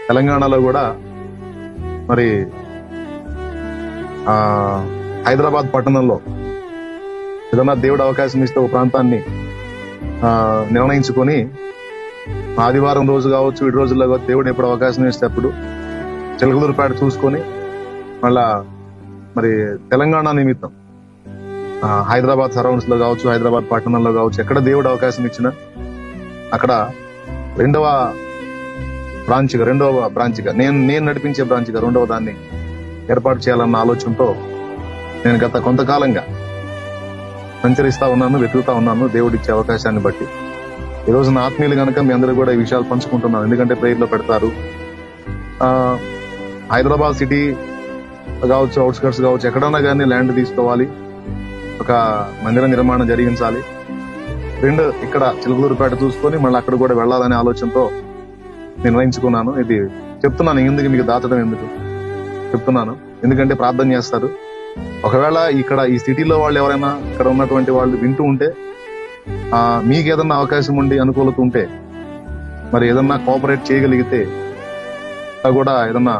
తెలంగాణలో కూడా మరి హైదరాబాద్ పట్టణంలో ఏదన్నా దేవుడు అవకాశం ఇస్తే ఒక ప్రాంతాన్ని నిర్ణయించుకొని ఆదివారం రోజు కావచ్చు, ఇటు రోజుల్లో కావచ్చు, దేవుడు ఎప్పుడు అవకాశం ఇస్తే అప్పుడు చిలకలూరుపేట చూసుకొని మళ్ళా మరి తెలంగాణ నిమిత్తం హైదరాబాద్ సరౌండ్స్ లో కావచ్చు, హైదరాబాద్ పట్టణంలో కావచ్చు, ఎక్కడ దేవుడు అవకాశం ఇచ్చినా అక్కడ రెండవ బ్రాంచ్గా నేను నడిపించే బ్రాంచ్గా రెండవ దాన్ని ఏర్పాటు చేయాలన్న ఆలోచనతో నేను గత కొంతకాలంగా సంచరిస్తా ఉన్నాను, వెతుకుతా ఉన్నాను దేవుడిచ్చే అవకాశాన్ని బట్టి. ఈ రోజు నా ఆత్మీయులు కనుక మీ అందరూ కూడా ఈ విషయాలు పంచుకుంటున్నాను, ఎందుకంటే ప్రేయర్ లో పెడతారు. హైదరాబాద్ సిటీ కావచ్చు, అవుట్స్కట్స్ కావచ్చు, ఎక్కడన్నా కానీ ల్యాండ్ తీసుకోవాలి, ఒక మందిర నిర్మాణం జరిగించాలి. రెండు ఇక్కడ చిలకలూరుపేట చూసుకొని మళ్ళీ అక్కడ కూడా వెళ్లాలనే ఆలోచనతో నిర్ణయించుకున్నాను. ఇది చెప్తున్నాను ఎందుకు, మీకు దాచడం ఎందుకు చెప్తున్నాను, ఎందుకంటే ప్రార్థన చేస్తారు. ఒకవేళ ఇక్కడ ఈ సిటీలో వాళ్ళు ఎవరైనా ఇక్కడ ఉన్నటువంటి వాళ్ళు వింటూ ఉంటే, మీకు ఏదన్నా అవకాశం ఉండి అనుకూలత ఉంటే, మరి ఏదన్నా కోఆపరేట్ చేయగలిగితే కూడా ఏదన్నా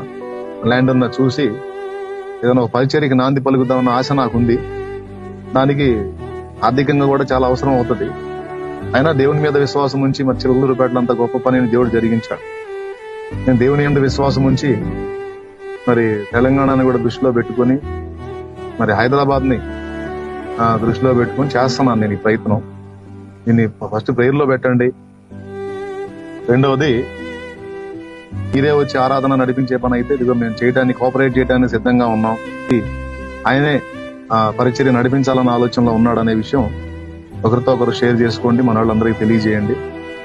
ల్యాండ్ అన్నా చూసి ఏదైనా ఒక పరిచర్యకి నాంది పలుకుదామన్న ఆశ నాకుంది. దానికి ఆర్థికంగా కూడా చాలా అవసరం అవుతుంది. అయినా దేవుని మీద విశ్వాసం ఉంచి మరి చిలకలూరుపేటలో అంత గొప్ప పనిని దేవుడు జరిగించాడు. నేను దేవుని మీద విశ్వాసం ఉంచి మరి తెలంగాణని కూడా దృష్టిలో పెట్టుకొని మరి హైదరాబాద్ ని దృష్టిలో పెట్టుకొని చేస్తున్నాను నేను ఈ ప్రయత్నం. దీన్ని ఫస్ట్ ప్రేయర్ లో పెట్టండి. రెండవది ఇదే వచ్చి ఆరాధన నడిపించే పని అయితే ఇదిగో మేము చేయడానికి, కోఆపరేట్ చేయడానికి సిద్ధంగా ఉన్నాం. ఆయనే పరిచర్య నడిపించాలన్న ఆలోచనలో ఉన్నాడు అనే విషయం ఒకరితో ఒకరు షేర్ చేసుకోండి, మన వాళ్ళందరికీ తెలియజేయండి.